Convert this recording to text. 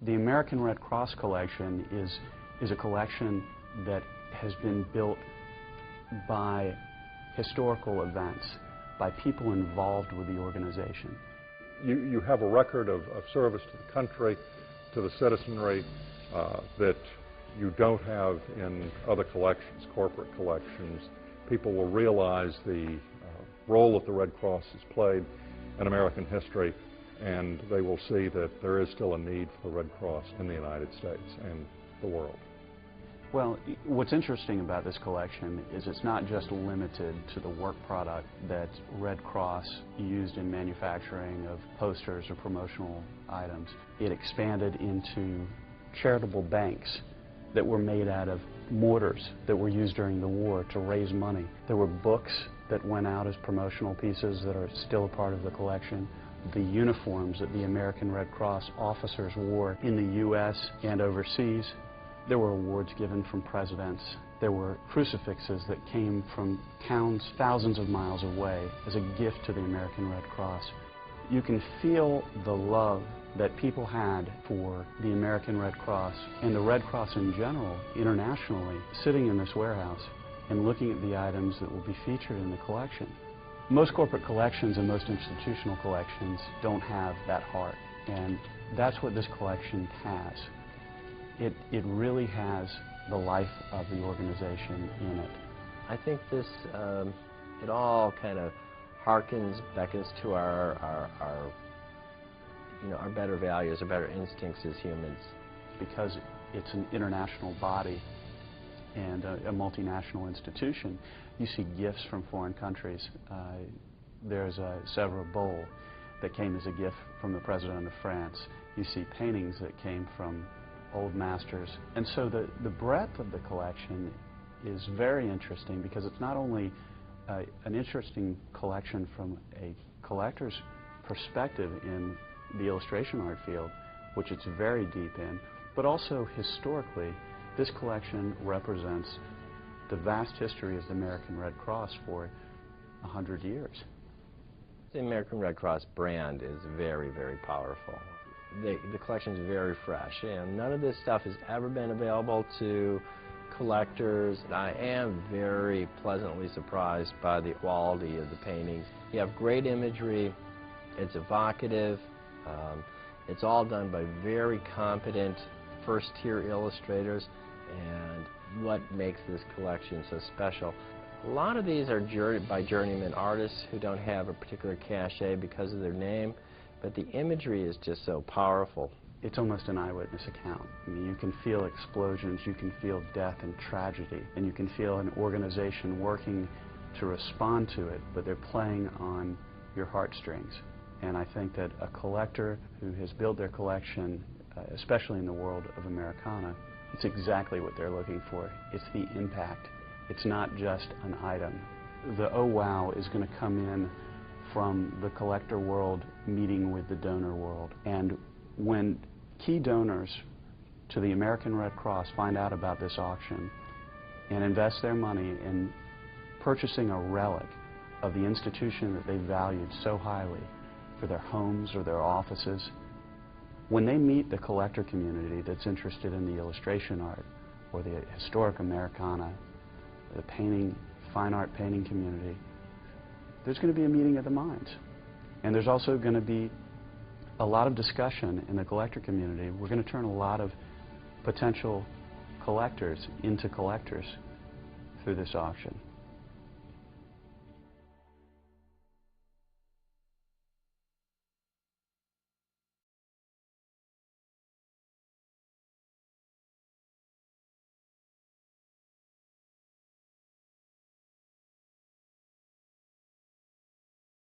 The American Red Cross collection is a collection that has been built by historical events, by people involved with the organization. You have a record of service to the country, to the citizenry, that you don't have in other collections, corporate collections. People will realize the role that the Red Cross has played in American history, and they will see that there is still a need for the Red Cross in the United States and the world. Well, what's interesting about this collection is it's not just limited to the work product that Red Cross used in manufacturing of posters or promotional items. It expanded into charitable banks that were made out of mortars that were used during the war to raise money. There were books that went out as promotional pieces that are still a part of the collection. The uniforms that the American Red Cross officers wore in the U.S. and overseas. There were awards given from presidents. There were crucifixes that came from towns thousands of miles away as a gift to the American Red Cross. You can feel the love that people had for the American Red Cross and the Red Cross in general, internationally, sitting in this warehouse and looking at the items that will be featured in the collection. Most corporate collections and most institutional collections don't have that heart, and that's what this collection has. It really has the life of the organization in it. I think this, it all kind of beckons to our better values, our better instincts as humans. Because it's an international body and a multinational institution, you see gifts from foreign countries. There's a Sèvres bowl that came as a gift from the President of France. You see paintings that came from old masters. And so the breadth of the collection is very interesting because it's not only an interesting collection from a collector's perspective in the illustration art field, which it's very deep in, but also historically, this collection represents the vast history of the American Red Cross for 100 years. The American Red Cross brand is very, very powerful. The collection is very fresh, and none of this stuff has ever been available to collectors. I am very pleasantly surprised by the quality of the paintings. You have great imagery, it's evocative, it's all done by very competent first-tier illustrators, and what makes this collection so special. A lot of these are by journeyman artists who don't have a particular cachet because of their name, but the imagery is just so powerful. It's almost an eyewitness account. I mean, you can feel explosions, you can feel death and tragedy, and you can feel an organization working to respond to it, but they're playing on your heartstrings. And I think that a collector who has built their collection, especially in the world of Americana, it's exactly what they're looking for. It's the impact. It's not just an item. The oh wow is going to come in from the collector world meeting with the donor world. And when key donors to the American Red Cross find out about this auction and invest their money in purchasing a relic of the institution that they valued so highly for their homes or their offices, when they meet the collector community that's interested in the illustration art or the historic Americana, the painting, fine art painting community, there's going to be a meeting of the minds. And there's also going to be a lot of discussion in the collector community. We're going to turn a lot of potential collectors into collectors through this auction.